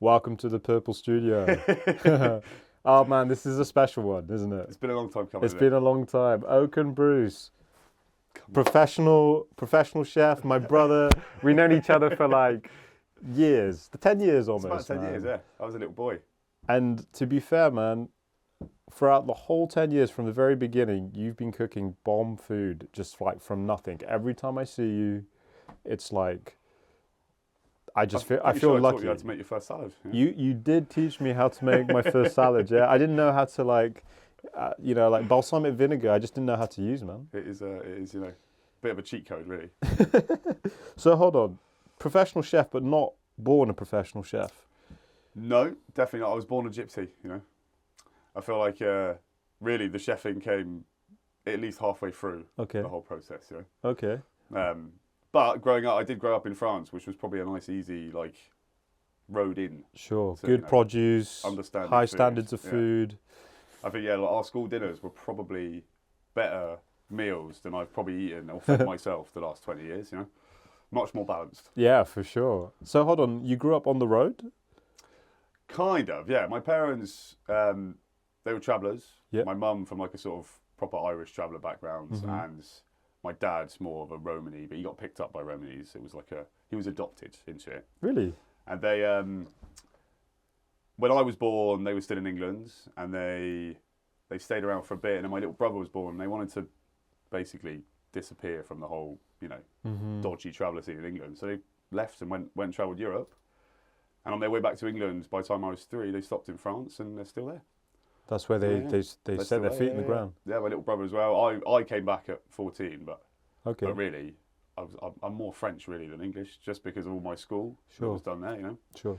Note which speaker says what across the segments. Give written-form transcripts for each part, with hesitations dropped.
Speaker 1: Welcome to the Purple Studio. Oh man, this is a special one, isn't it?
Speaker 2: It's been a long time coming.
Speaker 1: It's been a long time. Oakan Brousse, professional chef. My brother. We've known each other for like years, 10 years almost.
Speaker 2: It's about 10 years,
Speaker 1: man.
Speaker 2: yeah. I was a little boy.
Speaker 1: And to be fair, man, throughout the whole 10 years from the very beginning, you've been cooking bomb food just like from nothing. Every time I see you, it's like I feel
Speaker 2: I
Speaker 1: lucky.
Speaker 2: taught you how to make your first salad. Yeah.
Speaker 1: You did teach me how to make my first salad. Yeah, I didn't know how to like balsamic vinegar. I just didn't know how to use, man.
Speaker 2: It is, a bit of a cheat code, really.
Speaker 1: So hold on, professional chef, but not born a professional chef.
Speaker 2: No, definitely not. I was born a gypsy, I feel like really the chefing came at least halfway through
Speaker 1: Okay.
Speaker 2: the whole process,
Speaker 1: Okay.
Speaker 2: But growing up, I did grow up in France, which was probably a nice, easy, road in.
Speaker 1: Sure.
Speaker 2: So,
Speaker 1: Good produce.
Speaker 2: understanding
Speaker 1: High
Speaker 2: food,
Speaker 1: standards of
Speaker 2: yeah.
Speaker 1: food.
Speaker 2: I think, our school dinners were probably better meals than I've probably eaten or fed myself the last 20 years, Much more balanced.
Speaker 1: Yeah, for sure. So hold on, you grew up on the road?
Speaker 2: Kind of, yeah. My parents, they were travellers.
Speaker 1: Yeah.
Speaker 2: My mum from like a sort of proper Irish traveller background,
Speaker 1: Mm-hmm.
Speaker 2: and my dad's more of a Romany, but he got picked up by Romanese. It was he was adopted into it.
Speaker 1: Really?
Speaker 2: And they, when I was born, they were still in England, and they stayed around for a bit. And then my little brother was born, and they wanted to basically disappear from the whole, dodgy traveller scene in England. So they left and went and travelled Europe. And on their way back to England, by the time I was 3, they stopped in France, and they're still there.
Speaker 1: That's where they
Speaker 2: Yeah.
Speaker 1: they
Speaker 2: They're
Speaker 1: set
Speaker 2: still
Speaker 1: their
Speaker 2: there,
Speaker 1: feet in the ground.
Speaker 2: Yeah, my little brother as well. I came back at 14, but
Speaker 1: Okay.
Speaker 2: really, I'm more French really than English, just because of all my school that
Speaker 1: Sure.
Speaker 2: was done there.
Speaker 1: Sure.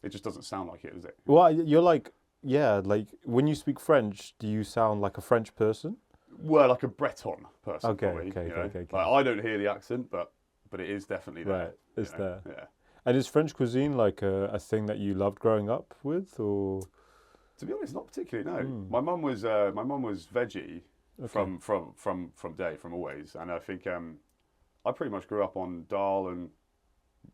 Speaker 2: It just doesn't sound like it, does it?
Speaker 1: Well, you're like, yeah, like when you speak French, do you sound like a French person?
Speaker 2: Well, like a Breton person,
Speaker 1: Okay,
Speaker 2: probably.
Speaker 1: okay.
Speaker 2: Like, I don't hear the accent, but it is definitely there.
Speaker 1: Right, it's there.
Speaker 2: Yeah.
Speaker 1: And is French cuisine like a thing that you loved growing up with, or?
Speaker 2: To be honest, not particularly. No,
Speaker 1: Mm.
Speaker 2: my mum was veggie
Speaker 1: Okay.
Speaker 2: from always, and I think I pretty much grew up on dal and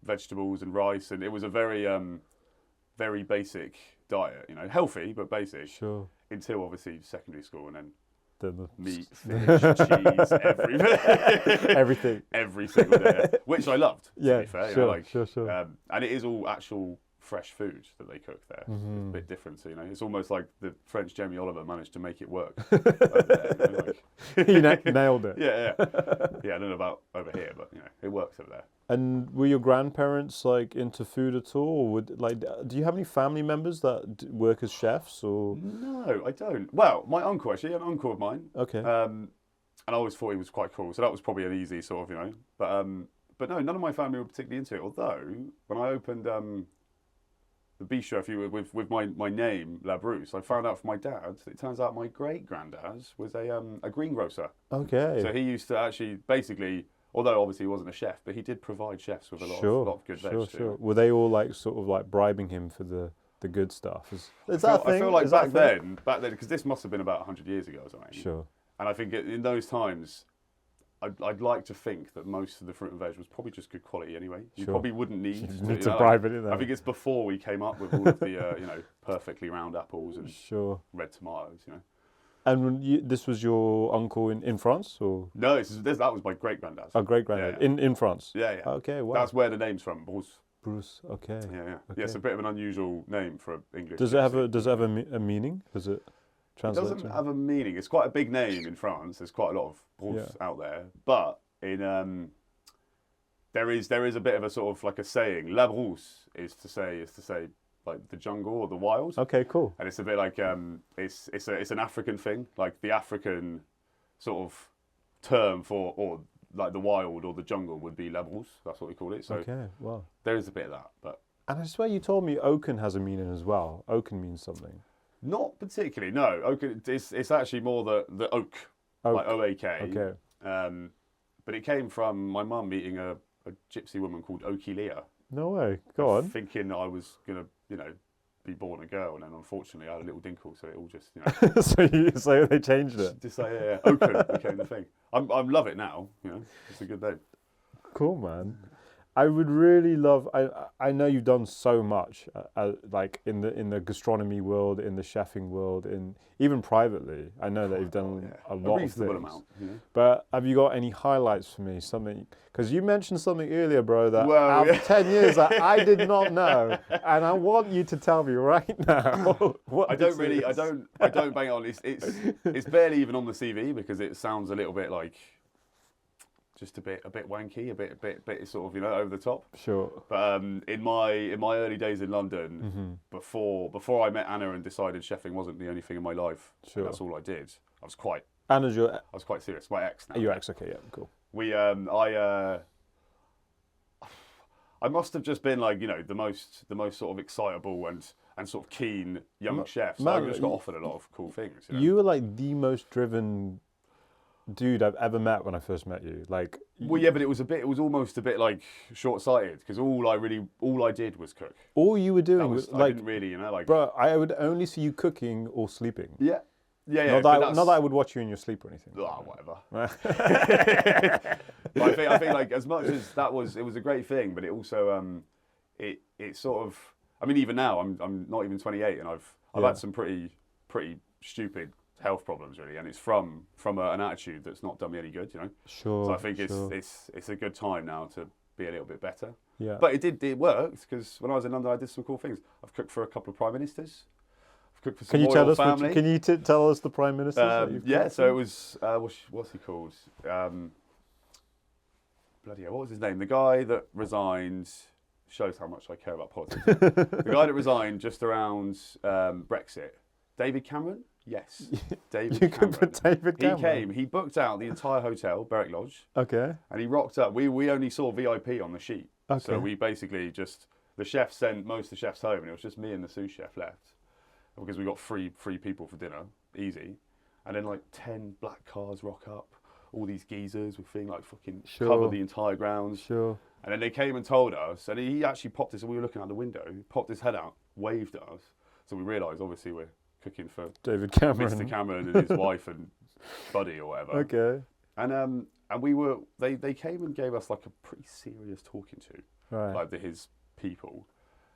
Speaker 2: vegetables and rice, and it was a very basic diet. Healthy but basic.
Speaker 1: Sure.
Speaker 2: Until obviously secondary school, and then
Speaker 1: The
Speaker 2: meat, fish, cheese,
Speaker 1: everything.
Speaker 2: every single day, which I loved. To
Speaker 1: Yeah,
Speaker 2: be fair,
Speaker 1: sure.
Speaker 2: and it is all actual fresh food that they cook there.
Speaker 1: Mm-hmm.
Speaker 2: It's a bit different, so it's almost like the French Jamie Oliver managed to make it work. Over there,
Speaker 1: You nailed it.
Speaker 2: yeah. I don't know about over here, but it works over there.
Speaker 1: And were your grandparents like into food at all? Or do you have any family members that work as chefs or?
Speaker 2: No, I don't. Well, my uncle actually, an uncle of mine.
Speaker 1: Okay.
Speaker 2: And I always thought he was quite cool, so that was probably an easy sort of, But no, none of my family were particularly into it. Although when I opened the bistro, if you were with my name, La Brousse, I found out from my dad that it turns out my great granddad was a greengrocer.
Speaker 1: Okay.
Speaker 2: So he used to actually basically, although obviously he wasn't a chef, but he did provide chefs with a lot of good veg.
Speaker 1: Sure. Were they all like sort of like bribing him for the good stuff? I
Speaker 2: feel like back then, because this must have been about 100 years ago or something.
Speaker 1: Sure.
Speaker 2: And I think in those times, I'd like to think that most of the fruit and veg was probably just good quality anyway. You
Speaker 1: Sure.
Speaker 2: probably wouldn't need
Speaker 1: to bribe it in there.
Speaker 2: I think it's before we came up with all of the perfectly round apples and
Speaker 1: Sure.
Speaker 2: red tomatoes.
Speaker 1: And this was your uncle in France, or?
Speaker 2: No, that was my great granddad.
Speaker 1: Oh, great granddad in France.
Speaker 2: Yeah.
Speaker 1: Okay, wow.
Speaker 2: That's where the name's from, Brousse.
Speaker 1: Brousse. Okay.
Speaker 2: Yeah.
Speaker 1: Okay.
Speaker 2: Yeah, it's a bit of an unusual name for English.
Speaker 1: Does it have a meaning? Does it translate?
Speaker 2: It doesn't have a meaning. It's quite a big name in France. There's quite a lot of Brousse out there, but in there is a bit of a sort of like a saying. La Brousse is to say like the jungle or the wild.
Speaker 1: Okay, cool.
Speaker 2: And it's a bit like it's an African thing, like the African sort of term for or like the wild or the jungle would be La Brousse. That's what we call it. So
Speaker 1: Okay, wow.
Speaker 2: there is a bit of that, but
Speaker 1: And I swear you told me Oakan has a meaning as well. Oakan means something.
Speaker 2: not particularly. No, oak. It's actually more the oak, like OAK.
Speaker 1: Okay.
Speaker 2: But it came from my mum meeting a gypsy woman called Oki Leah,
Speaker 1: No way. Go on.
Speaker 2: thinking I was gonna be born a girl, and then unfortunately I had a little dinkle, so it all just
Speaker 1: so they changed it.
Speaker 2: just say Oakan became the thing. I love it now. It's a good name.
Speaker 1: Cool, man. I would really love. I know you've done so much, like in the gastronomy world, in the chefing world, in even privately. I know that you've done a lot of
Speaker 2: reasonable
Speaker 1: things.
Speaker 2: amount. You know?
Speaker 1: But have you got any highlights for me? Something, because you mentioned something earlier, bro, that
Speaker 2: Well,
Speaker 1: out of
Speaker 2: yeah.
Speaker 1: 10 years that I did not know, and I want you to tell me right now. What
Speaker 2: I don't
Speaker 1: this
Speaker 2: really,
Speaker 1: is.
Speaker 2: I don't bang it on. It's barely even on the CV because it sounds a little bit like just a bit wanky, a bit sort of, you know, over the top.
Speaker 1: Sure.
Speaker 2: But in my early days in London, before I met Anna and decided chefing wasn't the only thing in my life,
Speaker 1: Sure.
Speaker 2: and that's all I did. I was quite
Speaker 1: Anna's your
Speaker 2: serious. My ex now.
Speaker 1: your ex, okay, yeah, cool.
Speaker 2: I must have just been like, you know, the most sort of excitable and sort of keen young chef. So
Speaker 1: man,
Speaker 2: I just got offered a lot of cool things. You know?
Speaker 1: You were like the most driven dude I've ever met when I first met you. Like,
Speaker 2: Well, yeah, but it was almost a bit like short-sighted because all I did was cook.
Speaker 1: all you were doing was
Speaker 2: I
Speaker 1: like,
Speaker 2: didn't really, you know, like.
Speaker 1: bro, I would only see you cooking or sleeping.
Speaker 2: Yeah.
Speaker 1: Not that I would watch you in your sleep or anything.
Speaker 2: Oh, whatever. But I think like as much as it was a great thing, but it also it sort of, I mean, even now I'm not even 28 and I've had some pretty stupid health problems really, and it's from an attitude that's not done me any good, you know.
Speaker 1: Sure.
Speaker 2: So I think it's a good time now to be a little bit better.
Speaker 1: Yeah.
Speaker 2: But it worked because when I was in London I did some cool things. I've cooked for a couple of prime ministers. I've cooked for some royal family.
Speaker 1: Can you tell us the prime minister?
Speaker 2: Yeah, so it was what's he called? Bloody hell, what was his name? The guy that resigned. Shows how much I care about politics. The guy that resigned just around Brexit. David Cameron? Yes. David
Speaker 1: You
Speaker 2: Cameron.
Speaker 1: could put David Cameron.
Speaker 2: He came, he booked out the entire hotel, Berwick Lodge,
Speaker 1: Okay.
Speaker 2: and he rocked up. We only saw VIP on the sheet.
Speaker 1: Okay.
Speaker 2: So we basically just, the chef sent most of the chefs home, and it was just me and the sous chef left. Because we got three people for dinner, easy. And then like 10 black cars rock up, all these geezers with thing like fucking cover the entire grounds.
Speaker 1: Sure.
Speaker 2: And then they came and told us, and he actually popped his, we were looking out the window, he popped his head out, waved at us. So we realised, obviously, we're cooking for
Speaker 1: David Cameron.
Speaker 2: Mr. Cameron and his wife and buddy or whatever.
Speaker 1: Okay.
Speaker 2: And we were, they came and gave us like a pretty serious talking to,
Speaker 1: Right.
Speaker 2: like his people.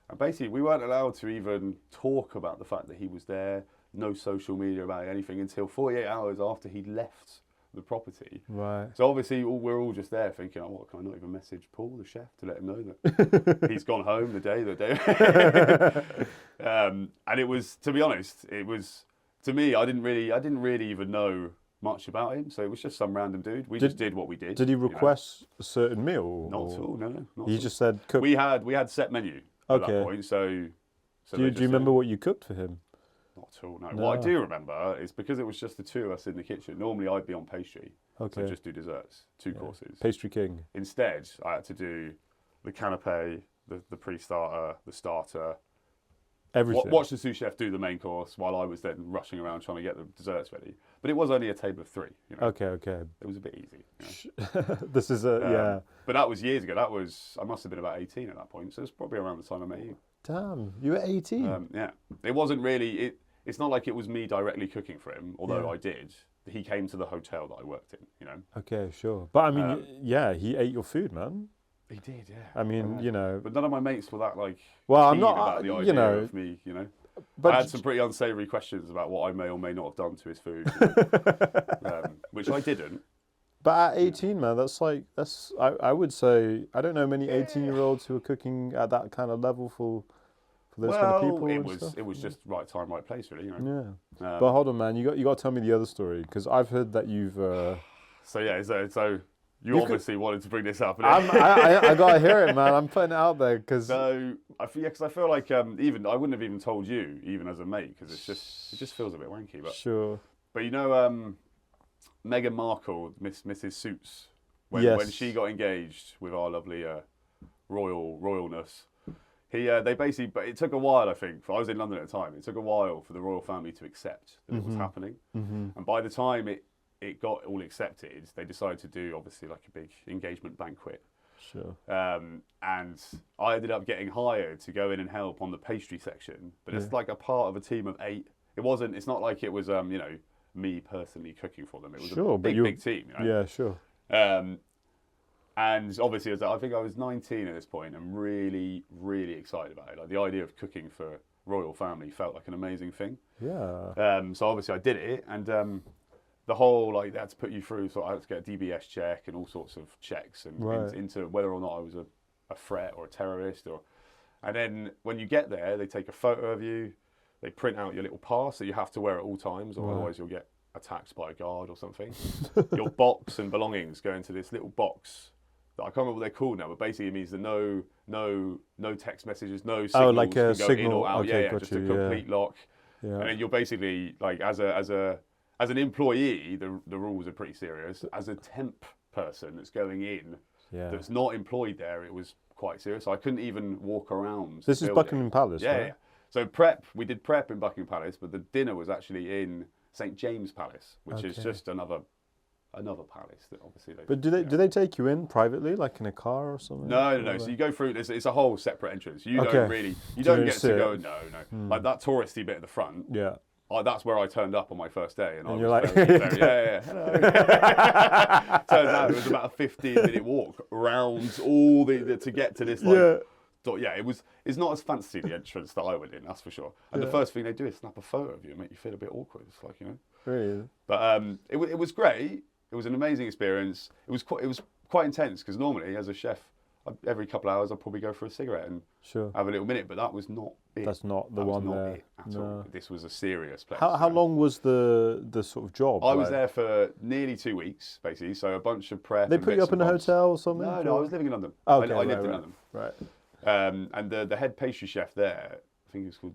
Speaker 2: And basically, we weren't allowed to even talk about the fact that he was there, no social media about anything until 48 hours after he'd left the property.
Speaker 1: Right.
Speaker 2: So obviously we're all just there thinking, oh, what, can I not even message Paul, the chef, to let him know that he's gone home the day. And it was, to be honest, it was, to me, I didn't really even know much about him. So it was just some random dude. We just did what we did.
Speaker 1: Did he request a certain meal?
Speaker 2: Not at all, no. Not
Speaker 1: He
Speaker 2: at all.
Speaker 1: just said cook.
Speaker 2: We had set menu at that point, so
Speaker 1: do you remember what you cooked for him?
Speaker 2: Not at all, no. What I do remember is because it was just the two of us in the kitchen, normally I'd be on pastry, so just do desserts, two courses.
Speaker 1: Pastry king.
Speaker 2: Instead, I had to do the canapé, the pre-starter, the starter.
Speaker 1: Everything.
Speaker 2: Watch the sous chef do the main course while I was then rushing around trying to get the desserts ready. But it was only a table of three. You know?
Speaker 1: Okay.
Speaker 2: It was a bit easy. You know?
Speaker 1: This is yeah.
Speaker 2: But that was years ago. I must have been about 18 at that point. So it's probably around the time I met you.
Speaker 1: Damn, you were 18.
Speaker 2: Yeah. It wasn't really, it's not like it was me directly cooking for him, although I did. He came to the hotel that I worked in, you know.
Speaker 1: Okay, sure. But I mean, he ate your food, man.
Speaker 2: He did, yeah.
Speaker 1: I mean, you know.
Speaker 2: But none of my mates were that like.
Speaker 1: Well, I'm
Speaker 2: keen
Speaker 1: not.
Speaker 2: about the idea of me, you know.
Speaker 1: But
Speaker 2: I had some pretty unsavoury questions about what I may or may not have done to his food, which I didn't.
Speaker 1: But at 18, man, I would say I don't know many 18-year-olds who are cooking at that kind of level for those kind of people.
Speaker 2: It was just right time, right place, really. You know?
Speaker 1: Yeah. But hold on, man, you got to tell me the other story because I've heard that you've.
Speaker 2: So you obviously wanted to bring this up.
Speaker 1: I gotta hear it, man. I'm putting it out there because.
Speaker 2: So I feel like even I wouldn't have even told you, even as a mate, because it just feels a bit wanky. But
Speaker 1: sure.
Speaker 2: But you know, Meghan Markle, Mrs. Suits, when she got engaged with our lovely royalness, they basically. But it took a while, I think. I was in London at the time. It took a while for the royal family to accept that it was happening, and by the time it got all accepted, they decided to do obviously like a big engagement banquet.
Speaker 1: Sure.
Speaker 2: And I ended up getting hired to go in and help on the pastry section, but it's like a part of a team of 8. It's not like it was you know, me personally cooking for them. It was a big team. You know?
Speaker 1: Yeah, sure.
Speaker 2: And obviously, I think I was 19 at this point and really, really excited about it. Like the idea of cooking for royal family felt like an amazing thing.
Speaker 1: Yeah.
Speaker 2: So obviously I did it, and the whole like they had to put you through, so I had to get a DBS check and all sorts of checks and into whether or not I was a threat or a terrorist, and then when you get there, they take a photo of you, they print out your little pass that you have to wear at all times, or otherwise you'll get attacked by a guard or something. Your box and belongings go into this little box that I can't remember what they're called now, but basically it means that no text messages, no signals
Speaker 1: like a
Speaker 2: can go
Speaker 1: signal.
Speaker 2: in or out.
Speaker 1: Okay,
Speaker 2: just a complete lock.
Speaker 1: Yeah.
Speaker 2: And then you're basically like as an employee, the rules are pretty serious. As a temp person that's going in, that's not employed there, it was quite serious. So I couldn't even walk around.
Speaker 1: This is Buckingham Palace, right?
Speaker 2: Yeah. So we did prep in Buckingham Palace, but the dinner was actually in St James Palace, which is just another palace that obviously they.
Speaker 1: But do they take you in privately, like in a car or something?
Speaker 2: No. So you go through. It's a whole separate entrance. You don't get to go. No. Like that touristy bit at the front.
Speaker 1: Yeah.
Speaker 2: That's where I turned up on my first day, and I was
Speaker 1: you're like,
Speaker 2: hello. Turns out it was about a 15-minute walk around all to get to this. It's not as fancy the entrance that I went in, that's for sure. And the first thing they do is snap a photo of you and make you feel a bit awkward. It's like,
Speaker 1: Really?
Speaker 2: But it was great. It was an amazing experience. It was quite intense because normally as a chef, every couple of hours I'd probably go for a cigarette and have a little minute. But that was not it.
Speaker 1: That's not the one there
Speaker 2: at all. This was a serious place.
Speaker 1: How long was the sort of job?
Speaker 2: I was there for nearly 2 weeks, basically. So a bunch of prep.
Speaker 1: They put you up in a hotel or something?
Speaker 2: No, I was living in London.
Speaker 1: Oh, okay,
Speaker 2: I lived in London.
Speaker 1: Right.
Speaker 2: And the head pastry chef there, I think he was called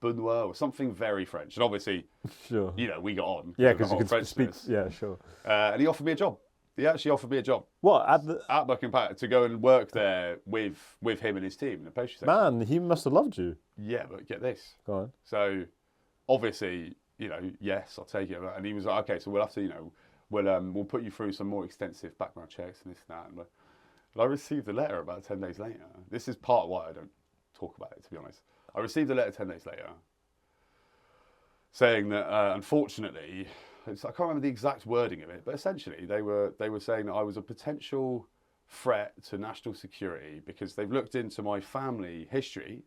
Speaker 2: Benoit or something very French. And obviously, we got on.
Speaker 1: Yeah, because you could speak. Yeah, sure.
Speaker 2: And he offered me a job. He actually offered me a job.
Speaker 1: What
Speaker 2: at Buckingham Palace to go and work there with him and his team in the pastry section.
Speaker 1: Man, he must have loved you.
Speaker 2: Yeah, but get this.
Speaker 1: Go on.
Speaker 2: So, obviously, yes, I'll take it. And he was like, okay, so we'll have to, we'll put you through some more extensive background checks and this and that. And I received a letter about 10 days later. This is part of why I don't talk about it, to be honest. I received a letter 10 days later saying that, unfortunately, I can't remember the exact wording of it, but essentially they were saying that I was a potential threat to national security because they've looked into my family history,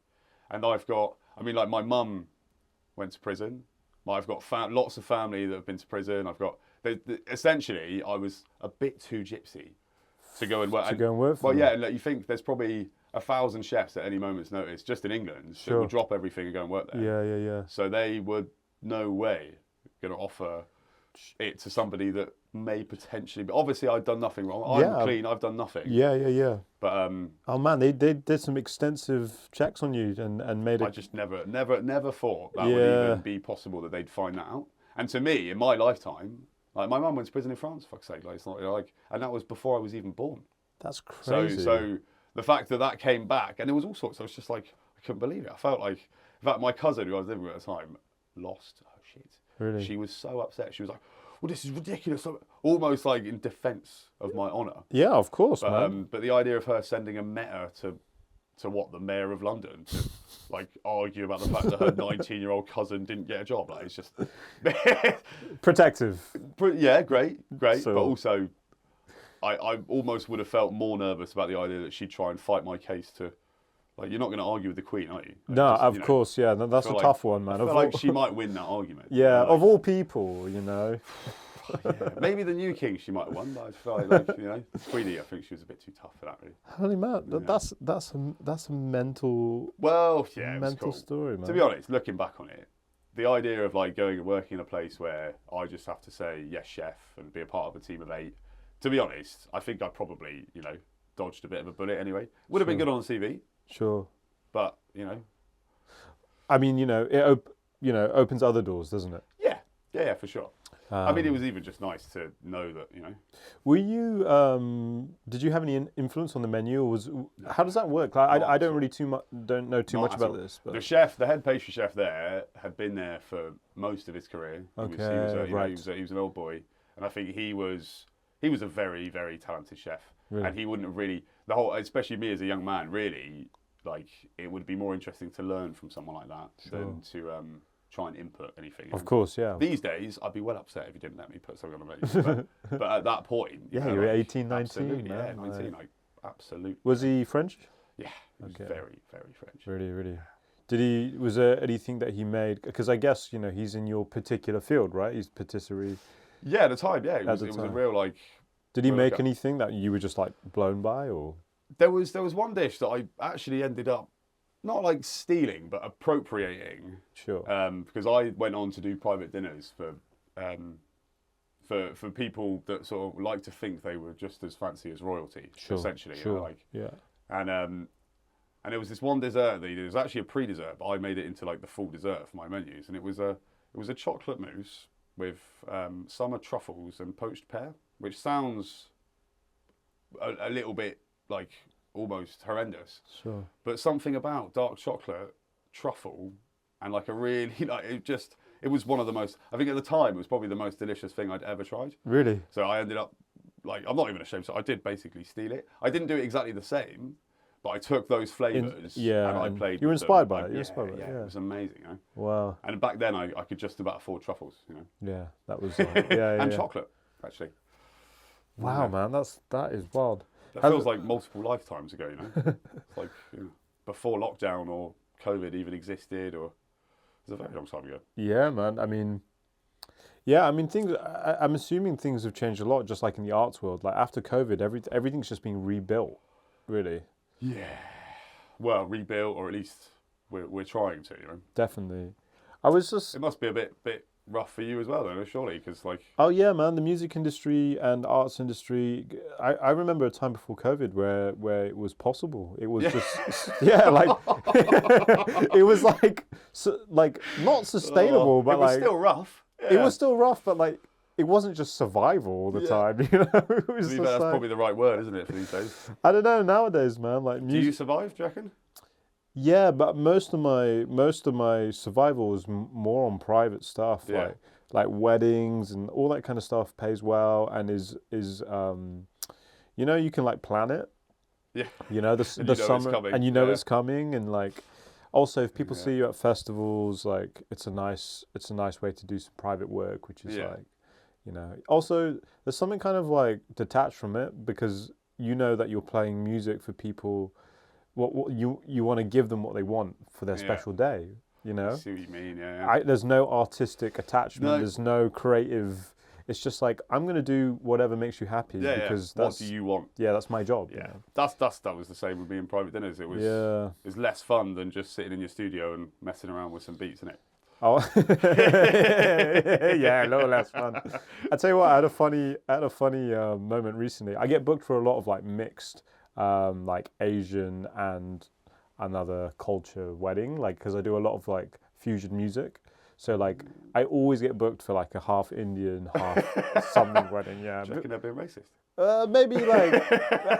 Speaker 2: and my mum went to prison. I've got lots of family that have been to prison. Essentially, I was a bit too gypsy to go and work.
Speaker 1: Well,
Speaker 2: yeah, and you think there's probably 1,000 chefs at any moment's notice just in England that will drop everything and go and work there.
Speaker 1: Yeah.
Speaker 2: So they were no way going to offer it to somebody that may potentially. But obviously, I've done nothing wrong. I'm clean. I've done nothing.
Speaker 1: Yeah.
Speaker 2: But
Speaker 1: oh man, they did some extensive checks on you and made it.
Speaker 2: I just never thought that would even be possible that they'd find that out. And to me, in my lifetime, like my mum went to prison in France. For fuck's sake, like it's not like, and that was before I was even born.
Speaker 1: That's crazy.
Speaker 2: So the fact that came back, and there was all sorts. I was just like, I couldn't believe it. I felt like, in fact, my cousin who I was living with at the time lost her shit.
Speaker 1: Really?
Speaker 2: She was so upset. She was like, well, this is ridiculous. Almost like in defence of my honour.
Speaker 1: Yeah, of course, man.
Speaker 2: But the idea of her sending a letter to the mayor of London to like argue about the fact that her 19-year-old cousin didn't get a job, like it's just
Speaker 1: protective.
Speaker 2: Yeah, great.
Speaker 1: So,
Speaker 2: but also, I almost would have felt more nervous about the idea that she'd try and fight my case to. Like, you're not going to argue with the Queen, are you? Like,
Speaker 1: no, of course, yeah. That's a tough one, man.
Speaker 2: I feel like she might win that argument.
Speaker 1: Yeah, of all people,
Speaker 2: Yeah, maybe the new king she might have won, but I feel like Queenie, I think she was a bit too tough for that, really.
Speaker 1: Holy man, that's a mental.
Speaker 2: Well, yeah, it was
Speaker 1: mental
Speaker 2: cool.
Speaker 1: story, man.
Speaker 2: To be honest, looking back on it, the idea of like going and working in a place where I just have to say yes, chef, and be a part of a team of 8. To be honest, I think I probably dodged a bit of a bullet anyway. Would have been good on the CV.
Speaker 1: Sure.
Speaker 2: But,
Speaker 1: I mean, it opens other doors, doesn't it?
Speaker 2: Yeah, for sure. I mean, it was even just nice to know that,
Speaker 1: Were you, did you have any influence on the menu, or how does that work? Like, I don't really don't know too much about this. But.
Speaker 2: The head pastry chef there, had been there for most of his career. He was an old boy. And I think he was a very, very talented chef. Really? And he wouldn't have really, especially me as a young man, really, like, it would be more interesting to learn from someone like that than to try and input anything.
Speaker 1: Of course, yeah.
Speaker 2: These days, I'd be well upset if you didn't let me put something on the menu. But at that point,
Speaker 1: Yeah, you were 18, 19,
Speaker 2: absolutely,
Speaker 1: man.
Speaker 2: yeah, 19, absolutely.
Speaker 1: Was he French?
Speaker 2: Yeah, he was very, very French.
Speaker 1: Really, really. Was there anything that he made? Because I guess, he's in your particular field, right? He's patisserie.
Speaker 2: Yeah, at the time, yeah. It was a real, like...
Speaker 1: Did he make anything that you were just, like, blown by, or...?
Speaker 2: There was one dish that I actually ended up, not, like, stealing, but appropriating.
Speaker 1: Sure.
Speaker 2: Because I went on to do private dinners for people that sort of like to think they were just as fancy as royalty, essentially.
Speaker 1: Sure, yeah.
Speaker 2: And there was this one dessert that he did. It was actually a pre-dessert, but I made it into like the full dessert for my menus. And it was a chocolate mousse with summer truffles and poached pear, which sounds a little bit like almost horrendous.
Speaker 1: Sure.
Speaker 2: But something about dark chocolate, truffle, and like a really it was one of the most. I think at the time it was probably the most delicious thing I'd ever tried.
Speaker 1: Really?
Speaker 2: So I ended up like I'm not even ashamed. So I did basically steal it. I didn't do it exactly the same. But I took those flavours and I played.
Speaker 1: You were inspired by it. Yeah,
Speaker 2: it was amazing.
Speaker 1: Wow.
Speaker 2: And back then, I could just about afford truffles.
Speaker 1: Yeah, that was.
Speaker 2: And chocolate, actually.
Speaker 1: Wow, man, that is wild.
Speaker 2: That feels like multiple lifetimes ago. It's like before lockdown or COVID even existed, or it was a very long time ago.
Speaker 1: Yeah, man. I mean, things. I'm assuming things have changed a lot, just like in the arts world. Like after COVID, everything's just being rebuilt, really.
Speaker 2: Yeah, well, rebuilt, or at least we're trying to.
Speaker 1: Definitely. It
Speaker 2: must be a bit rough for you as well, though, surely, because like.
Speaker 1: Oh yeah, man, the music industry and arts industry. I remember a time before COVID where it was possible. It was just like it was like not sustainable, but
Speaker 2: it was still rough.
Speaker 1: Yeah. It was still rough, but like. It wasn't just survival all the time, It was
Speaker 2: that's probably the right word, isn't it, for these days?
Speaker 1: I don't know nowadays, man. Like,
Speaker 2: do you survive? Do you reckon?
Speaker 1: Yeah, but most of my survival is more on private stuff, like weddings and all that kind of stuff pays well and is you can like plan it.
Speaker 2: Yeah.
Speaker 1: The summer and it's coming and like. Also, if people see you at festivals, like it's a nice way to do some private work, which is like. Also there's something kind of like detached from it because that you're playing music for people. What you want to give them what they want for their special day.
Speaker 2: I see what you mean. Yeah.
Speaker 1: There's no artistic attachment.
Speaker 2: No.
Speaker 1: There's no creative. It's just like I'm gonna do whatever makes you happy because
Speaker 2: what do you want?
Speaker 1: Yeah, that's my job.
Speaker 2: Yeah, that was the same with me in private dinners. It was less fun than just sitting in your studio and messing around with some beats, innit?
Speaker 1: Oh, yeah, a little less fun. I tell you what, I had a funny moment recently. I get booked for a lot of like mixed, like Asian and another culture wedding, like because I do a lot of like fusion music. So like I always get booked for like a half Indian, half something wedding. Yeah.
Speaker 2: Do you reckon they're being racist?
Speaker 1: Maybe like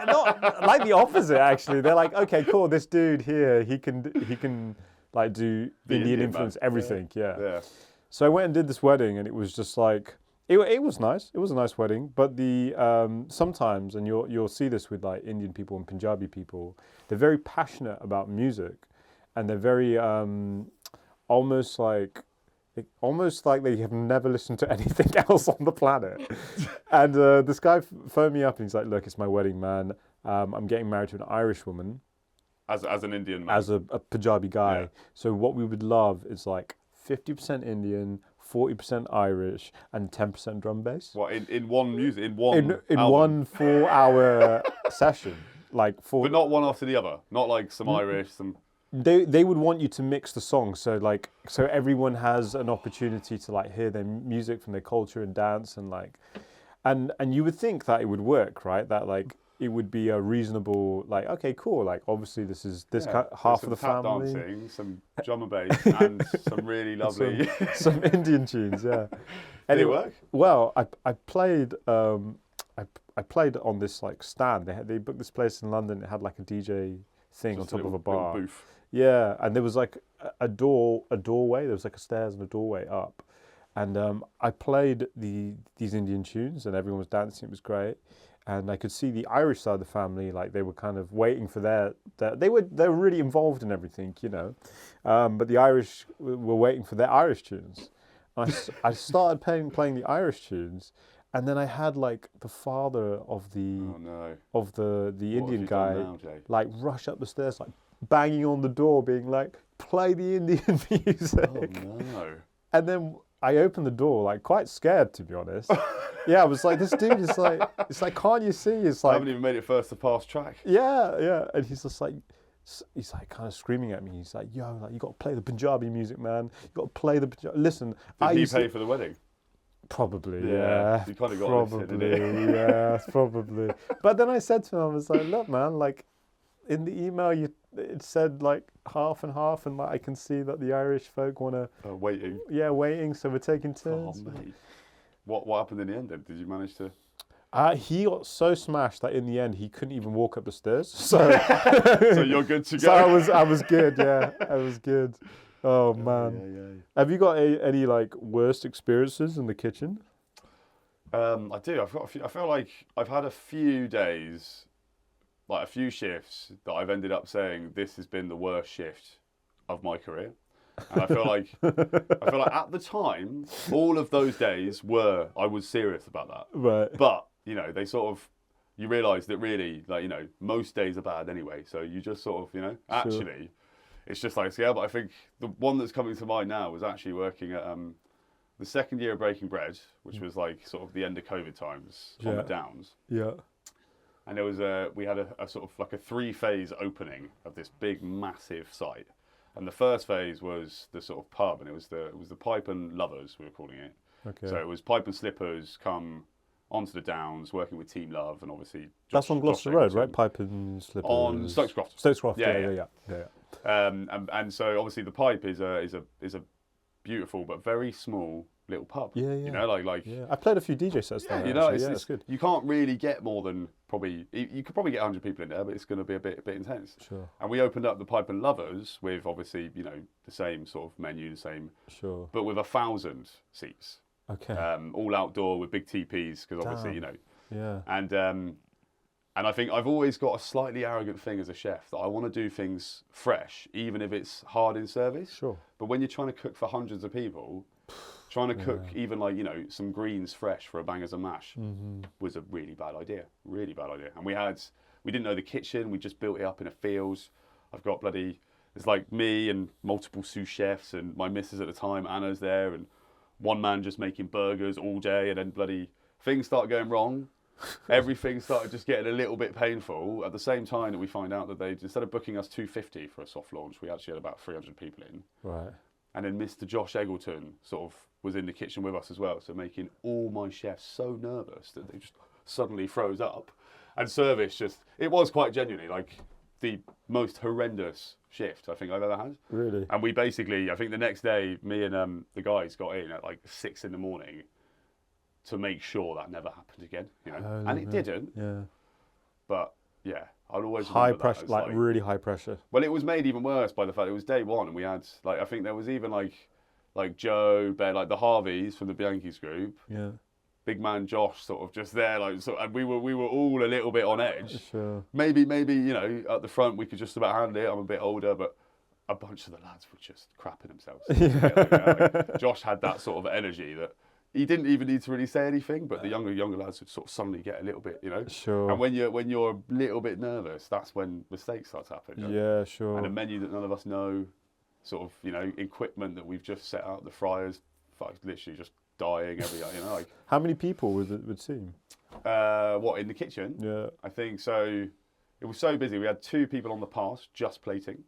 Speaker 1: not like the opposite. Actually, they're like, okay, cool. This dude here, he can. Like do Indian influence everything, yeah. So I went and did this wedding, and it was just like it was nice. It was a nice wedding, but the sometimes, and you'll see this with like Indian people and Punjabi people, they're very passionate about music, and they're very almost like they have never listened to anything else on the planet. And this guy phoned me up, and he's like, "Look, it's my wedding, man. I'm getting married to an Irish woman."
Speaker 2: As an Indian man.
Speaker 1: As a Punjabi guy. Yeah. So what we would love is like 50% Indian, 40% Irish, and 10% drum bass.
Speaker 2: What, in one music? In one album?
Speaker 1: One 4-hour session. But
Speaker 2: not one after the other? Not like some Irish, some...
Speaker 1: They would want you to mix the songs, so everyone has an opportunity to like hear their music from their culture and dance and like... And you would think that it would work, right? That like... It would be a reasonable, like, okay, cool. Like, obviously, this half of the family.
Speaker 2: Some tap dancing, some drum and bass, and some really lovely...
Speaker 1: some Indian tunes, yeah.
Speaker 2: Did it work?
Speaker 1: Well, I played I played on this, like, stand. They booked this place in London. It had, like, a DJ thing
Speaker 2: Just
Speaker 1: on top of a bar.
Speaker 2: Booth.
Speaker 1: Yeah, and there was, like, a doorway. There was, like, a stairs and a doorway up. And I played these Indian tunes, and everyone was dancing. It was great. and I could see the Irish side of the family, like they were kind of waiting for they were really involved in everything, you know, but the Irish were waiting for their Irish tunes. I started playing the Irish tunes, and then I had like the father of the Indian guy like rush up the stairs, like banging on the door, being like, "Play the Indian music."
Speaker 2: Oh no!
Speaker 1: And then I opened the door, like quite scared, to be honest. Yeah, I was like, this dude is like, it's like, can't you see? It's like,
Speaker 2: I haven't even made it first to pass track.
Speaker 1: Yeah, and he's just like, he's like kind of screaming at me. He's like, yo, like you got to play the Punjabi music, man. You got to play the Punjabi. Listen,
Speaker 2: Did he pay for the wedding?
Speaker 1: Probably, yeah.
Speaker 2: You kind of got
Speaker 1: probably, yeah, probably. But then I said to him, I was like, look, man, like in the email, it said like half and half, and like I can see that the Irish folk want to
Speaker 2: waiting.
Speaker 1: Yeah, waiting. So we're taking turns.
Speaker 2: Oh, mate. What happened in the end then? Did you manage to?
Speaker 1: He got so smashed that in the end he couldn't even walk up the stairs. So,
Speaker 2: so you're good to go.
Speaker 1: So I was good. Yeah, I was good. Oh man. Yeah. Have you got any like worst experiences in the kitchen?
Speaker 2: I do. I've got a few. I feel like I've had a few days, like a few shifts that I've ended up saying this has been the worst shift of my career. And I feel like at the time, all of those days I was serious about that.
Speaker 1: Right.
Speaker 2: But, you know, you realise that really, like, you know, most days are bad anyway. So you just sort of, you know, actually, it's just like, yeah, but I think the one that's coming to mind now was actually working at the second year of Breaking Bread, which was like sort of the end of COVID times on the Downs.
Speaker 1: Yeah.
Speaker 2: And we had a sort of like a 3-phase opening of this big, massive site. And the first phase was the sort of pub, and it was the Pipe and Lovers, we were calling it.
Speaker 1: Okay.
Speaker 2: So it was Pipe and Slippers come onto the Downs, working with Team Love, and obviously
Speaker 1: that's on Gloucester Road, right? Pipe and Slippers
Speaker 2: on Stokes Croft.
Speaker 1: Stokes Croft, yeah.
Speaker 2: And so obviously the Pipe is a beautiful but very small little pub.
Speaker 1: Yeah.
Speaker 2: You know, like
Speaker 1: yeah. I played a few DJ sets there.
Speaker 2: You know,
Speaker 1: it's good.
Speaker 2: You can't really get more than you could probably get 100 people in there, but it's going to be a bit intense.
Speaker 1: Sure.
Speaker 2: And we opened up the Pipe and Lovers with obviously, you know, the same sort of menu, the same.
Speaker 1: Sure.
Speaker 2: But with 1,000 seats.
Speaker 1: Okay.
Speaker 2: All outdoor with big teepees because obviously, you know.
Speaker 1: Yeah.
Speaker 2: And I think I've always got a slightly arrogant thing as a chef that I want to do things fresh, even if it's hard in service.
Speaker 1: Sure.
Speaker 2: But when you're trying to cook for hundreds of people, trying to cook even like, you know, some greens fresh for a bangers and mash was a really bad idea. Really bad idea. And we didn't know the kitchen. We just built it up in a field. I've got it's like me and multiple sous chefs and my missus at the time, Anna's there, and one man just making burgers all day, and then things start going wrong. Everything started just getting a little bit painful at the same time that we find out that instead of booking us 250 for a soft launch, we actually had about 300 people in.
Speaker 1: Right.
Speaker 2: And then Mr. Josh Eggleton sort of was in the kitchen with us as well, so making all my chefs so nervous that they just suddenly froze up. And service it was quite genuinely like the most horrendous shift I think I've ever had.
Speaker 1: Really?
Speaker 2: And we basically, I think the next day, me and the guys got in at like 6 a.m. to make sure that never happened again, you know. And it didn't.
Speaker 1: Yeah.
Speaker 2: But yeah, I'll always
Speaker 1: high pressure, like really high pressure.
Speaker 2: Well, it was made even worse by the fact it was day one, and we had I think there was even like Joe, Ben, like the Harveys from the Bianchi's group.
Speaker 1: Yeah.
Speaker 2: Big man Josh sort of just there, and we were all a little bit on edge.
Speaker 1: Sure.
Speaker 2: Maybe you know at the front we could just about handle it. I'm a bit older, but a bunch of the lads were just crapping themselves. Like, Josh had that sort of energy that he didn't even need to really say anything, but the younger lads would sort of suddenly get a little bit, you know.
Speaker 1: Sure.
Speaker 2: And when you're a little bit nervous, that's when mistakes start to happen. You know?
Speaker 1: Yeah, sure.
Speaker 2: And a menu that none of us know, sort of, you know, equipment that we've just set out, the fryers, literally just dying every, you know. Like,
Speaker 1: how many people would the team?
Speaker 2: What, in the kitchen?
Speaker 1: Yeah.
Speaker 2: I think so. It was so busy. We had 2 people on the pass just plating.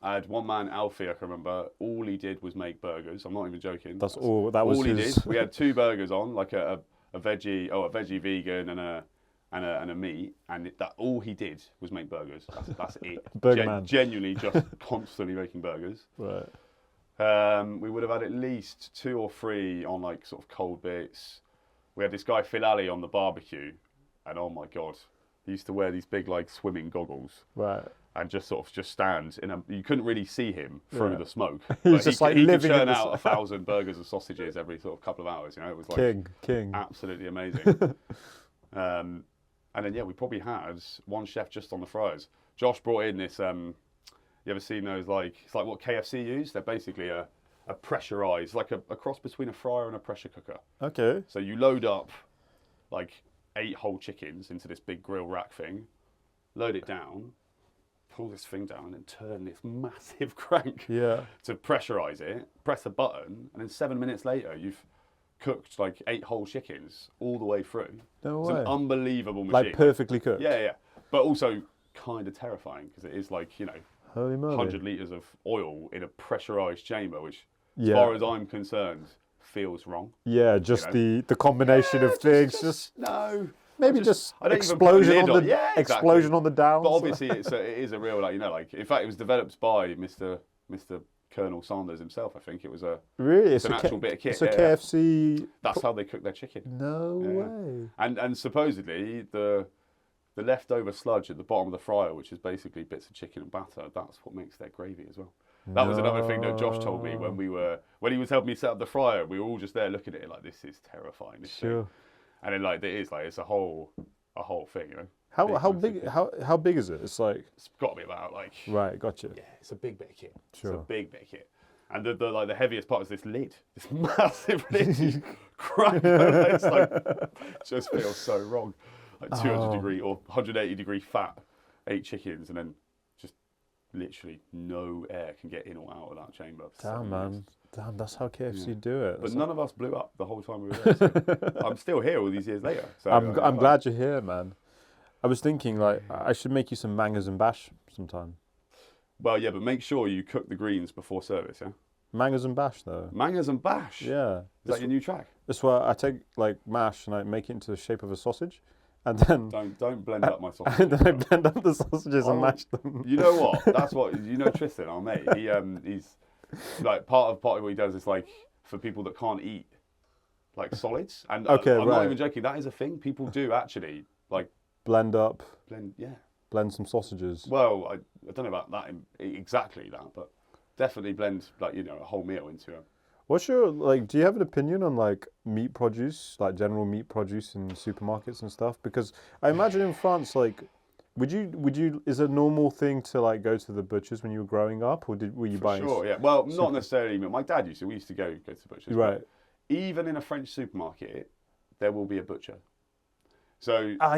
Speaker 2: I had one man, Alfie, I can remember. All he did was make burgers. I'm not even joking.
Speaker 1: That's all. That was
Speaker 2: all
Speaker 1: his...
Speaker 2: he did. We had 2 burgers on, like a veggie vegan and a meat, and that all he did was make burgers. That's it.
Speaker 1: Burger man.
Speaker 2: Genuinely, just constantly making burgers.
Speaker 1: Right.
Speaker 2: We would have had at least 2 or 3 on like sort of cold bits. We had this guy Phil Ali on the barbecue, and oh my god, he used to wear these big like swimming goggles.
Speaker 1: Right.
Speaker 2: And just sort of stand you couldn't really see him through the smoke.
Speaker 1: He's just like living
Speaker 2: could churn
Speaker 1: in
Speaker 2: out 1,000 burgers and sausages every sort of couple of hours. You know, it was like
Speaker 1: king,
Speaker 2: absolutely amazing. And then, yeah, we probably had one chef just on the fryers. Josh brought in this, you ever seen those, like, it's like what KFC use? They're basically a pressurized, like a cross between a fryer and a pressure cooker.
Speaker 1: Okay.
Speaker 2: So you load up like 8 whole chickens into this big grill rack thing, load it down, pull this thing down, and then turn this massive crank to pressurize it, press a button, and then 7 minutes later, you've cooked like 8 whole chickens all the way through.
Speaker 1: No
Speaker 2: it's
Speaker 1: way.
Speaker 2: An unbelievable machine.
Speaker 1: Like perfectly cooked.
Speaker 2: Yeah. But also kind of terrifying because it is like, you know,
Speaker 1: Holy moly.
Speaker 2: 100 litres of oil in a pressurised chamber, which, as far as I'm concerned, feels wrong.
Speaker 1: Yeah, just the combination of things. Just
Speaker 2: no.
Speaker 1: Maybe just explosion on the explosion on the downs.
Speaker 2: But obviously, it is a real, like, you know, like, in fact, it was developed by Mr. Colonel Sanders himself. I think it was it's an actual bit of kit.
Speaker 1: So KFC.
Speaker 2: That's how they cook their chicken.
Speaker 1: No way.
Speaker 2: And supposedly the leftover sludge at the bottom of the fryer, which is basically bits of chicken and batter, that's what makes their gravy as well. That was another thing that Josh told me when he was helping me set up the fryer. We were all just there looking at it like, this is terrifying. This thing. And then like it's a whole thing, you know.
Speaker 1: How big is it? It's like
Speaker 2: it's got to be about like
Speaker 1: right, gotcha.
Speaker 2: Yeah, it's a big bit of kit.
Speaker 1: Sure.
Speaker 2: It's a big bit of kit. And the heaviest part is this lid, this massive lid. You crack it. It's like just feels so wrong. Like 200 degree or 180 degree fat, 8 chickens, and then just literally no air can get in or out of that chamber.
Speaker 1: Damn, man. Damn, that's how KFC do it.
Speaker 2: But none of us blew up the whole time we were there. So I'm still here all these years later. So
Speaker 1: I'm glad you're here, man. I was thinking, like, I should make you some mangas and bash sometime.
Speaker 2: Well, yeah, but make sure you cook the greens before service, yeah?
Speaker 1: Mangas and bash, though.
Speaker 2: Mangas and bash?
Speaker 1: Yeah.
Speaker 2: Is that your new track?
Speaker 1: That's where I take, like, mash and I make it into the shape of a sausage. And then...
Speaker 2: Don't blend up my sausages.
Speaker 1: And then I blend up the sausages and mash them.
Speaker 2: You know what? That's what... You know Tristan, our mate? He's... Like, part of what he does is, like, for people that can't eat, like, solids. And I'm not even joking. That is a thing. People do actually, like...
Speaker 1: Blend,
Speaker 2: yeah.
Speaker 1: Blend some sausages.
Speaker 2: Well, I don't know about that, exactly that, but definitely blend, like, you know, a whole meal into a...
Speaker 1: What's your, like, do you have an opinion on, like, meat produce, like general meat produce in supermarkets and stuff? Because I imagine in France, like, would you, is it a normal thing to, like, go to the butchers when you were growing up, or were you buying?
Speaker 2: Sure, yeah. Well, not necessarily. My dad we used to go to the butchers.
Speaker 1: Right.
Speaker 2: Even in a French supermarket, there will be a butcher. So
Speaker 1: cool.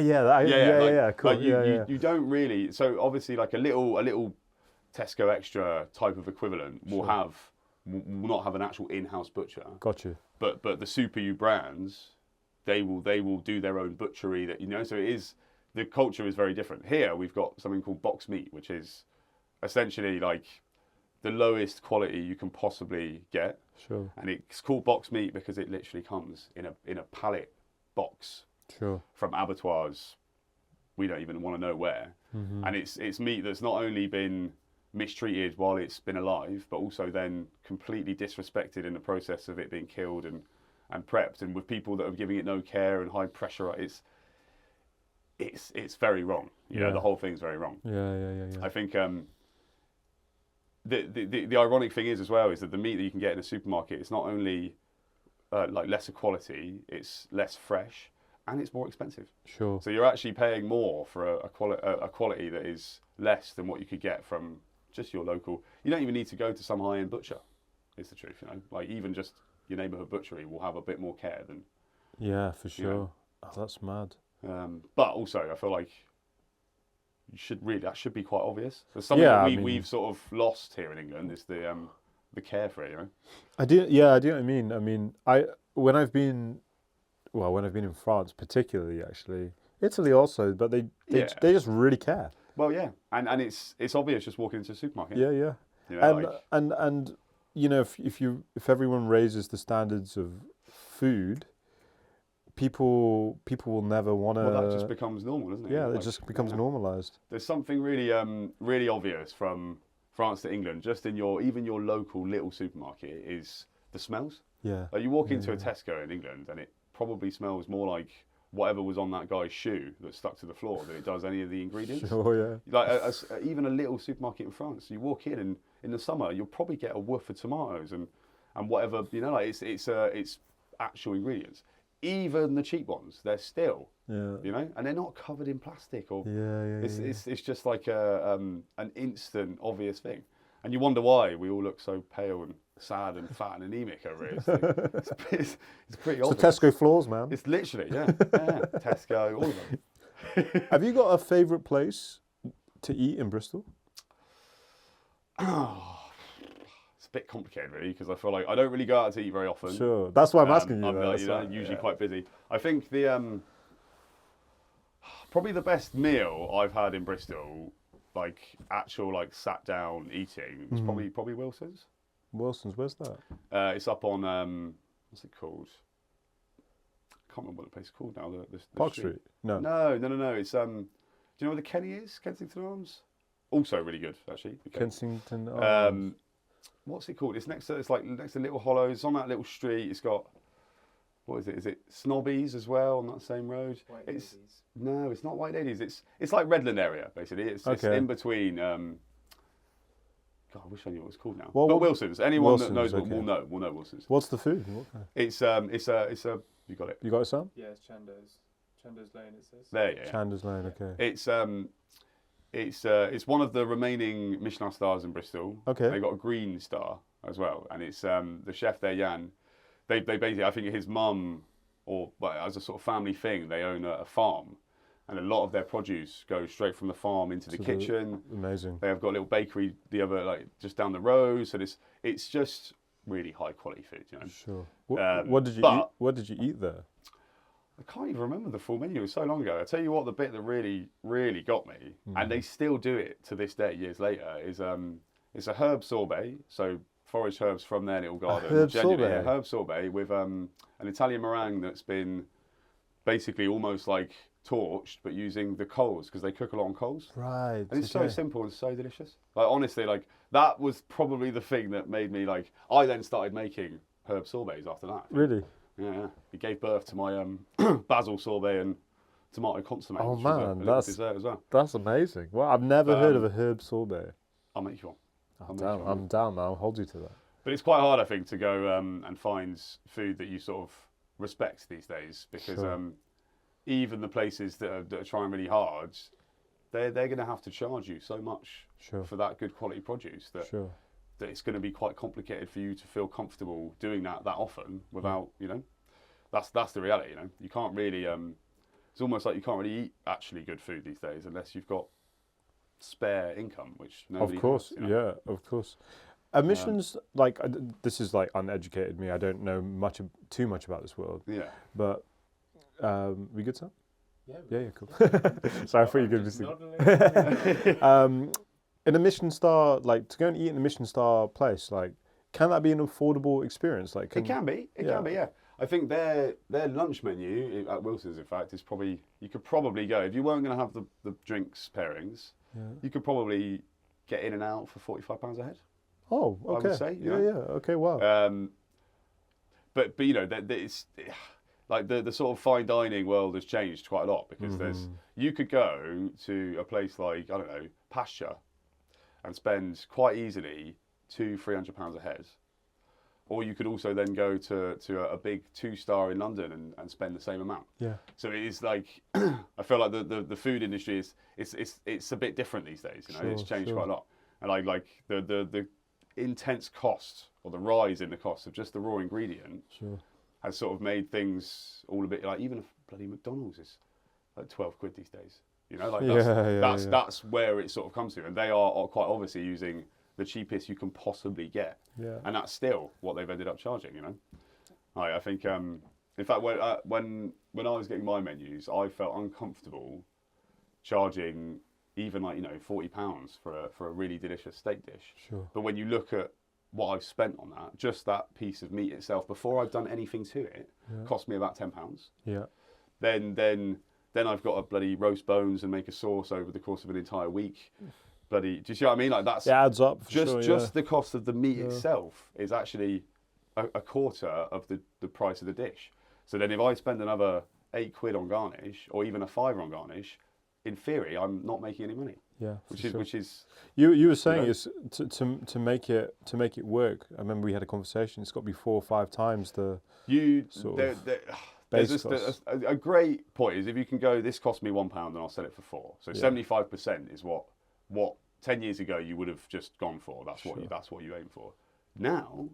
Speaker 2: You don't really. So obviously, like a little Tesco Extra type of equivalent will not have an actual in-house butcher.
Speaker 1: Gotcha.
Speaker 2: But the Super U brands, they will do their own butchery. That, you know, so the culture is very different. Here we've got something called box meat, which is essentially like the lowest quality you can possibly get.
Speaker 1: Sure.
Speaker 2: And it's called box meat because it literally comes in a pallet box.
Speaker 1: Sure.
Speaker 2: From abattoirs, we don't even want to know where. Mm-hmm. And it's meat that's not only been mistreated while it's been alive, but also then completely disrespected in the process of it being killed and prepped, and with people that are giving it no care and high pressure. It's very wrong. You know, the whole thing's very wrong.
Speaker 1: Yeah.
Speaker 2: I think the ironic thing is as well is that the meat that you can get in a supermarket is not only like lesser quality, it's less fresh. And it's more expensive.
Speaker 1: Sure.
Speaker 2: So you're actually paying more for a quality that is less than what you could get from just your local. You don't even need to go to some high-end butcher. Is the truth, you know? Like even just your neighbourhood butchery will have a bit more care than.
Speaker 1: Yeah, for sure.
Speaker 2: You know.
Speaker 1: Oh, that's mad.
Speaker 2: But also, I feel like that should be quite obvious. There's something that we've sort of lost here in England is the care for it, you know. I do
Speaker 1: what I mean. I mean, when I've been in France, particularly, actually, Italy also, but they just really care.
Speaker 2: Well, yeah, and it's obvious just walking into a supermarket.
Speaker 1: Yeah.
Speaker 2: You know,
Speaker 1: and you know, if everyone raises the standards of food, people will never want to.
Speaker 2: Well, that just becomes normal, doesn't it?
Speaker 1: Yeah, it just becomes normalised.
Speaker 2: There's something really really obvious from France to England, just in even your local little supermarket, is the smells.
Speaker 1: Yeah.
Speaker 2: Like you walk into a Tesco in England and it probably smells more like whatever was on that guy's shoe that stuck to the floor than it does any of the ingredients.
Speaker 1: Sure, yeah.
Speaker 2: Like even a little supermarket in France, you walk in and in the summer you'll probably get a whiff of tomatoes and whatever, you know, like it's actual ingredients. even the cheap ones, they're still,
Speaker 1: Yeah.
Speaker 2: you know, and they're not covered in plastic or.
Speaker 1: Yeah.
Speaker 2: It's just like an instant obvious thing, and you wonder why we all look so pale and sad and fat and anemic over here. It's pretty
Speaker 1: So
Speaker 2: obvious.
Speaker 1: Tesco floors, man.
Speaker 2: It's literally Tesco, all of them.
Speaker 1: Have you got a favourite place to eat in Bristol?
Speaker 2: It's a bit complicated, really, because I feel like I don't really go out to eat very often.
Speaker 1: Sure, that's why I'm asking you.
Speaker 2: I'm usually quite busy. I think the probably the best meal I've had in Bristol, like actual like sat down eating, was probably Wilson's.
Speaker 1: Wilson's, where's that?
Speaker 2: It's up on what's it called? I can't remember what the place is called now. The
Speaker 1: Park
Speaker 2: street.
Speaker 1: Street? No.
Speaker 2: No. It's do you know where the Kenny is? Kensington Arms. Also really good, actually. Okay.
Speaker 1: Kensington.
Speaker 2: What's it called? It's next to Little Hollows. It's on that little street. It's got, what is it? Is it Snobbies as well on that same road? No, it's not White Ladies. It's like Redland area basically. It's in between. God, I wish I knew what it's called now. But Wilson's. Anyone that knows will know Wilson's.
Speaker 1: What's the food?
Speaker 2: It's a. You got it.
Speaker 1: You got it, Sam?
Speaker 3: Yeah, it's Chandos. Chandos Lane, it says.
Speaker 2: There, yeah.
Speaker 1: Chandos Lane. Okay.
Speaker 2: It's one of the remaining Michelin stars in Bristol.
Speaker 1: Okay.
Speaker 2: They got a green star as well, and it's the chef there, Jan. They basically, I think his mum, as a sort of family thing, they own a farm, and a lot of their produce goes straight from the farm into the kitchen.
Speaker 1: Amazing.
Speaker 2: They have got a little bakery just down the road, so it's just really high quality food, you know.
Speaker 1: Sure. What did you eat? What did you eat there?
Speaker 2: I can't even remember the full menu. It was so long ago. I tell you what, the bit that really, really got me, and they still do it to this day, years later, is it's a herb sorbet. So foraged herbs from their little garden.
Speaker 1: Herb sorbet.
Speaker 2: Yeah, herb sorbet with an Italian meringue that's been basically almost like torched, but using the coals because they cook a lot on coals.
Speaker 1: Right.
Speaker 2: And it's so simple and so delicious. Like honestly, like that was probably the thing that made me like. I then started making herb sorbets after that.
Speaker 1: Really?
Speaker 2: Yeah. It gave birth to my basil sorbet and tomato consomme.
Speaker 1: Oh
Speaker 2: which
Speaker 1: man,
Speaker 2: was a dessert as well.
Speaker 1: That's amazing. Well, I've never heard of a herb sorbet.
Speaker 2: I'll make you one.
Speaker 1: I'm down, man. I'll hold you to that.
Speaker 2: But it's quite hard, I think, to go and find food that you sort of respect these days because even the places that are trying really hard, they're going to have to charge you so much for that good quality produce that it's going to be quite complicated for you to feel comfortable doing that often without, you know, that's the reality, you know. You can't really, it's almost like you can't really eat actually good food these days unless you've got spare income, which nobody has, you know?
Speaker 1: Yeah, of course. Michelin's like this is like uneducated me. I don't know too much about this world.
Speaker 2: Yeah.
Speaker 1: But we good, Sam?
Speaker 3: Yeah,
Speaker 1: cool. So I thought you were going to be in a Michelin star, like to go and eat in a Michelin star place, like can that be an affordable experience? Like
Speaker 2: it can be. It can be. Yeah. I think their lunch menu at Wilson's, in fact, is probably you could probably go if you weren't going to have the drinks pairings. Yeah. You could probably get in and out for £45 a head.
Speaker 1: Oh, okay.
Speaker 2: I would say.
Speaker 1: Yeah. Okay, wow.
Speaker 2: But you know, it's like the sort of fine dining world has changed quite a lot because you could go to a place like I don't know Pasture, and spend quite easily £200-300 a head, or you could also then go to a big 2-star in London and spend the same amount. Yeah. So it is like I feel like the food industry it's a bit different these days. You know, it's changed quite a lot, and like the intense cost or the rise in the cost of just the raw ingredient has sort of made things all a bit like even a bloody McDonald's is like 12 quid these days. You know, like that's where it sort of comes to, and they are quite obviously using the cheapest you can possibly get, and that's still what they've ended up charging. You know, I think in fact when I was getting my menus, I felt uncomfortable charging even like £40 for a really delicious steak dish. Sure. But when you look at what I've spent on that, just that piece of meat itself before I've done anything to it, cost me about £10. Yeah. Then I've got to bloody roast bones and make a sauce over the course of an entire week. Bloody, do you see what I mean? Like that's
Speaker 1: it adds up.
Speaker 2: Just the cost of the meat itself is actually a quarter of the price of the dish. So then if I spend another £8 on garnish or even a £5 on garnish, in theory I'm not making any money. Yeah, which is
Speaker 1: you were saying is to make it work. I remember we had a conversation. It's got to be 4 or 5 times the
Speaker 2: there's
Speaker 1: Base
Speaker 2: just
Speaker 1: costs.
Speaker 2: a great point is if you can go, this cost me £1 and I'll sell it for 4. So 75% is what 10 years ago you would have just gone for. That's what you aim for. Now,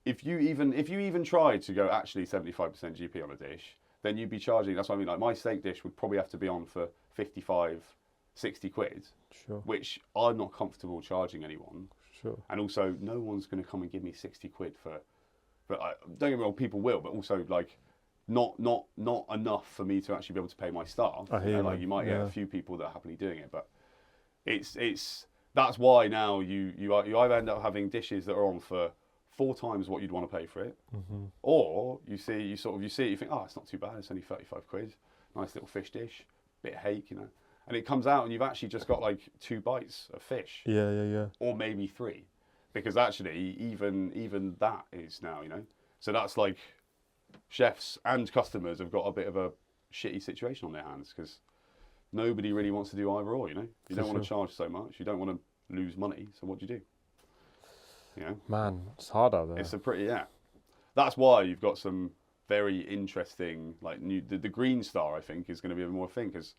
Speaker 2: if you even tried to go actually 75% GP on a dish, then you'd be charging. That's what I mean. Like my steak dish would probably have to be on for 55, 60 quid,
Speaker 1: Sure.
Speaker 2: which I'm not comfortable charging anyone.
Speaker 1: Sure.
Speaker 2: And also, no one's going to come and give me 60 quid for. But don't get me wrong, people will, but also like not enough for me to actually be able to pay my staff.
Speaker 1: I hear you,
Speaker 2: like
Speaker 1: man.
Speaker 2: you might get
Speaker 1: Yeah.
Speaker 2: a few people that are happily doing it, but it's that's why now you either end up having dishes that are on for 4 times what you'd want to pay for it, or you see it, you think, oh, it's not too bad, it's only 35 quid, nice little fish dish, bit of hake, and it comes out and you've actually just got like 2 bites of fish,
Speaker 1: Yeah.
Speaker 2: or maybe 3, because actually even that is now, so that's like chefs and customers have got a bit of a shitty situation on their hands because nobody really wants to do either or, you don't want to charge so much, you don't want to lose money, so what do you do?
Speaker 1: Man, it's hard out there.
Speaker 2: It's a pretty, that's why you've got some very interesting, like the Green Star, I think, is going to be a more thing because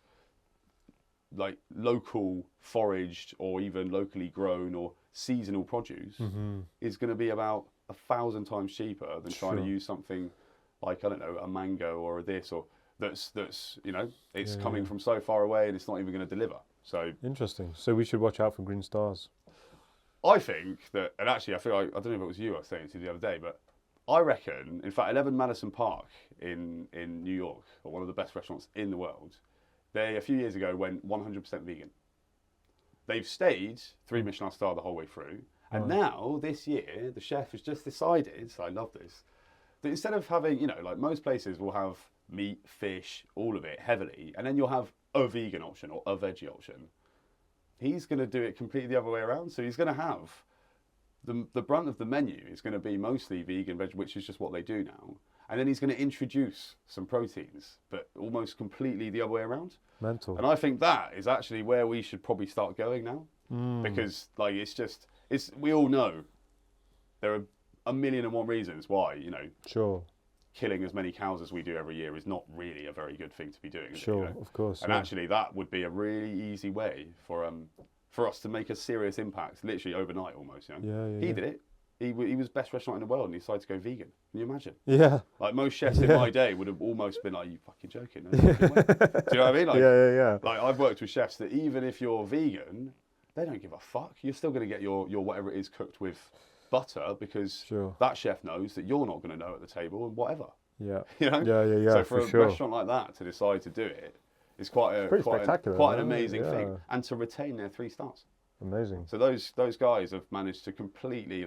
Speaker 2: like local foraged or even locally grown or seasonal produce is going to be about 1,000 times cheaper than trying to use something like, I don't know, a mango or a this or that's it's coming from so far away and it's not even going to deliver. So
Speaker 1: interesting. So we should watch out for green stars.
Speaker 2: I think that, and actually I feel like, I don't know if it was you I was saying to the other day, but I reckon, in fact, 11 Madison Park in New York, or one of the best restaurants in the world, they, a few years ago, went 100% vegan. They've stayed 3 Michelin star the whole way through. And now, this year, the chef has just decided, so I love this, that instead of having, like most places will have meat, fish, all of it heavily, and then you'll have a vegan option or a veggie option. He's going to do it completely the other way around. So he's going to have the brunt of the menu is going to be mostly vegan, veg, which is just what they do now. And then he's going to introduce some proteins, but almost completely the other way around.
Speaker 1: Mental.
Speaker 2: And I think that is actually where we should probably start going now. Because like we all know there are 1,000,001 reasons why,
Speaker 1: Sure.
Speaker 2: killing as many cows as we do every year is not really a very good thing to be doing.
Speaker 1: Sure, of course.
Speaker 2: And actually that would be a really easy way for us to make a serious impact, literally overnight almost. He did it. He was best restaurant in the world and he decided to go vegan. Can you imagine?
Speaker 1: Yeah.
Speaker 2: Like most chefs in my day would have almost been like, you fucking joking. No fucking way. Do you know what I mean? Like,
Speaker 1: Yeah.
Speaker 2: Like I've worked with chefs that even if you're vegan, they don't give a fuck. You're still going to get your whatever it is cooked with butter because that chef knows that you're not going to know at the table and whatever.
Speaker 1: Yeah.
Speaker 2: Yeah. So for a restaurant like that to decide to do it is quite an amazing thing, and to retain their 3 stars.
Speaker 1: Amazing.
Speaker 2: So those guys have managed to completely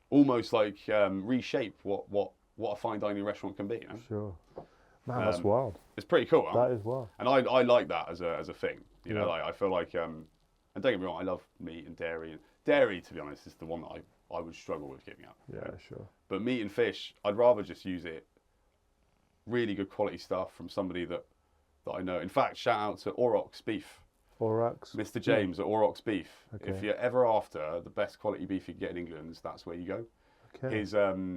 Speaker 2: almost reshape what a fine dining restaurant can be.
Speaker 1: Sure. Man, that's wild.
Speaker 2: It's pretty cool. Huh?
Speaker 1: That is wild.
Speaker 2: And I like that as a thing. I feel like and don't get me wrong, I love meat and dairy. And dairy, to be honest, is the one that I would struggle with giving up.
Speaker 1: Yeah, sure.
Speaker 2: But meat and fish, I'd rather just use it really good quality stuff from somebody that I know. In fact, shout out to Aurochs Beef.
Speaker 1: Aurochs.
Speaker 2: Mr. James at Aurochs Beef.
Speaker 1: Okay.
Speaker 2: If you're ever after the best quality beef you can get in England, that's where you go.
Speaker 1: Okay.
Speaker 2: His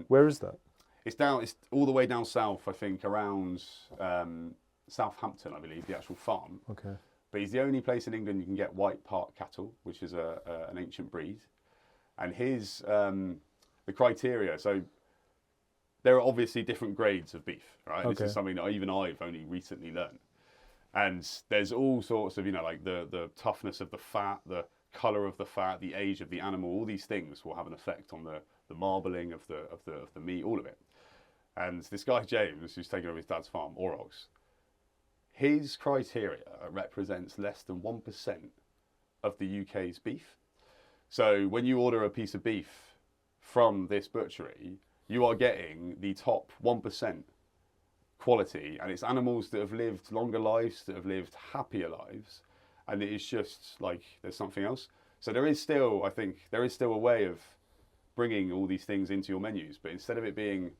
Speaker 1: where is that?
Speaker 2: It's all the way down south, I think, around Southampton, I believe, the actual farm.
Speaker 1: Okay.
Speaker 2: But he's the only place in England you can get white Park cattle, which is an ancient breed. And his the criteria, so there are obviously different grades of beef, right?
Speaker 1: Okay.
Speaker 2: This is something that I've only recently learned. And there's all sorts of, like the toughness of the fat, the colour of the fat, the age of the animal, all these things will have an effect on the marbling of the meat, all of it. And this guy, James, who's taken over his dad's farm, Aurochs, his criteria represents less than 1% of the UK's beef. So when you order a piece of beef from this butchery, you are getting the top 1% quality, and it's animals that have lived longer lives, that have lived happier lives, and it is just like there's something else. So there is still a way of bringing all these things into your menus, but instead of it being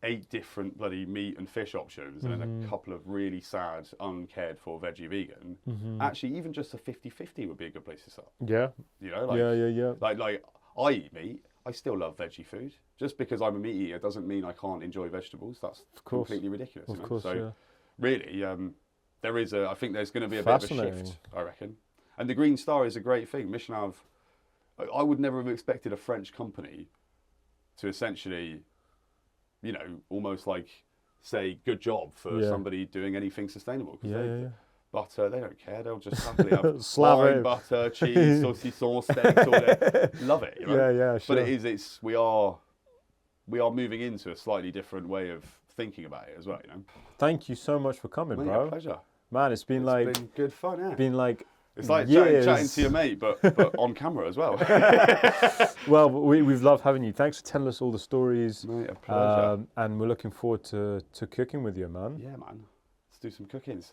Speaker 2: 8 different bloody meat and fish options and then a couple of really sad, uncared for veggie vegan, actually even just a 50-50 would be a good place to start.
Speaker 1: Yeah.
Speaker 2: Yeah.
Speaker 1: Yeah.
Speaker 2: Like I eat meat. I still love veggie food. Just because I'm a meat eater doesn't mean I can't enjoy vegetables. That's completely ridiculous.
Speaker 1: Of course,
Speaker 2: so
Speaker 1: yeah.
Speaker 2: really, I think there's going to be a bit of a shift, I reckon. And the Green Star is a great thing. Michelin I would never have expected a French company to essentially, you know, almost like say good job for somebody doing anything sustainable. Butter, they don't care. They'll just happily have wine, butter, cheese, saucisson, steaks, all that. Love it. You know?
Speaker 1: Yeah, sure.
Speaker 2: But we are moving into a slightly different way of thinking about it as well. You know.
Speaker 1: Thank you so much for coming,
Speaker 2: Mate,
Speaker 1: bro.
Speaker 2: a pleasure.
Speaker 1: Man, it's been
Speaker 2: good fun. Yeah.
Speaker 1: Been like.
Speaker 2: It's like
Speaker 1: years.
Speaker 2: chatting to your mate, but on camera as well.
Speaker 1: Well, we've loved having you. Thanks for telling us all the stories.
Speaker 2: Mate, a pleasure.
Speaker 1: And we're looking forward to cooking with you, man.
Speaker 2: Yeah, man. Let's do some cookings.